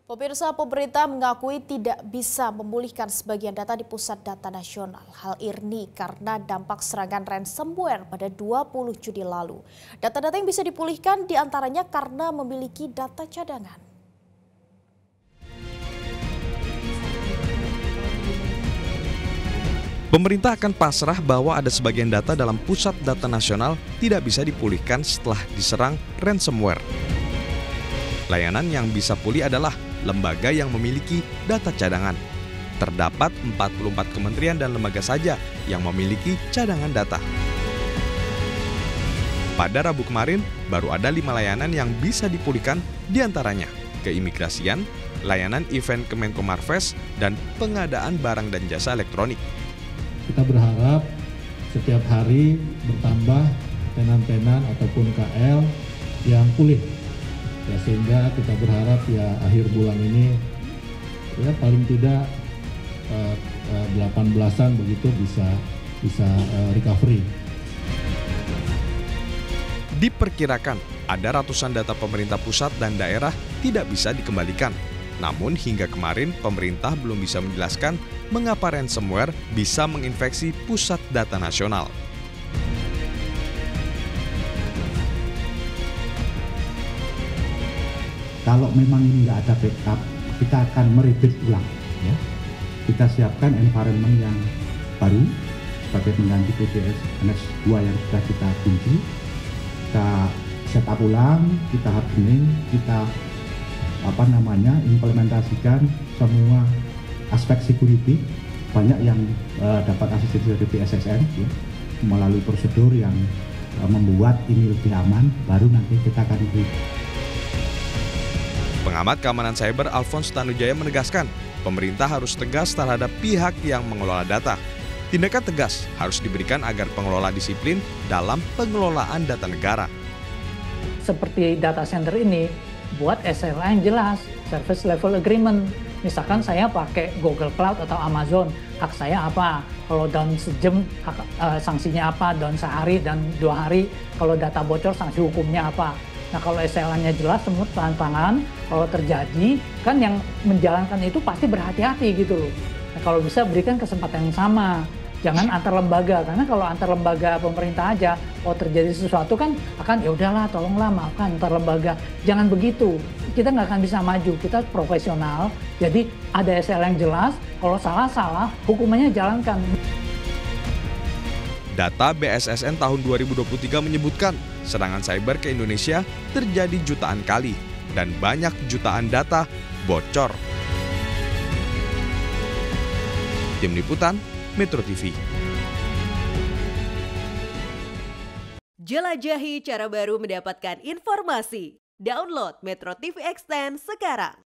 Pemirsa, pemerintah mengakui tidak bisa memulihkan sebagian data di Pusat Data Nasional. Hal ini karena dampak serangan ransomware pada 20 Juni lalu. Data-data yang bisa dipulihkan diantaranya karena memiliki data cadangan. Pemerintah akan pasrah bahwa ada sebagian data dalam Pusat Data Nasional tidak bisa dipulihkan setelah diserang ransomware. Layanan yang bisa pulih adalah lembaga yang memiliki data cadangan. Terdapat 44 kementerian dan lembaga saja yang memiliki cadangan data. Pada Rabu kemarin, baru ada 5 layanan yang bisa dipulihkan, diantaranya keimigrasian, layanan event Kemenko Marves, dan pengadaan barang dan jasa elektronik. Kita berharap setiap hari bertambah tenan-tenan ataupun KL yang pulih. Ya, sehingga kita berharap ya akhir bulan ini ya paling tidak 18-an begitu bisa recovery. Diperkirakan ada ratusan data pemerintah pusat dan daerah tidak bisa dikembalikan. Namun hingga kemarin pemerintah belum bisa menjelaskan mengapa ransomware bisa menginfeksi Pusat Data Nasional. Kalau memang ini nggak ada backup, kita akan merebuild ulang. Ya. Kita siapkan environment yang baru sebagai pengganti PDS NS2 yang sudah kita kunci. Kita setup ulang, kita hardening, kita implementasikan semua aspek security. Banyak yang dapat asistensi dari BSSN ya, melalui prosedur yang membuat ini lebih aman. Baru nanti kita akan Pengamat keamanan cyber Alphonse Tanujaya menegaskan, pemerintah harus tegas terhadap pihak yang mengelola data. Tindakan tegas harus diberikan agar pengelola disiplin dalam pengelolaan data negara. Seperti data center ini, buat SLA yang jelas, Service Level Agreement. Misalkan saya pakai Google Cloud atau Amazon, hak saya apa? Kalau down sejam, sanksinya apa? Down sehari dan 2 hari, kalau data bocor, sanksi hukumnya apa? Nah, kalau SLA-nya jelas, semua tantangan, kalau terjadi, kan yang menjalankan itu pasti berhati-hati gitu loh. Nah, kalau bisa berikan kesempatan yang sama, jangan antar lembaga, karena kalau antar lembaga pemerintah aja, kalau terjadi sesuatu kan akan ya udahlah, tolonglah maafkan antar lembaga. Jangan begitu, kita nggak akan bisa maju, kita profesional, jadi ada SLA yang jelas, kalau salah, hukumannya jalankan. Data BSSN tahun 2023 menyebutkan serangan cyber ke Indonesia terjadi jutaan kali dan banyak jutaan data bocor. Tim Liputan, Metro TV. Jelajahi cara baru mendapatkan informasi. Download Metro TV Extend sekarang.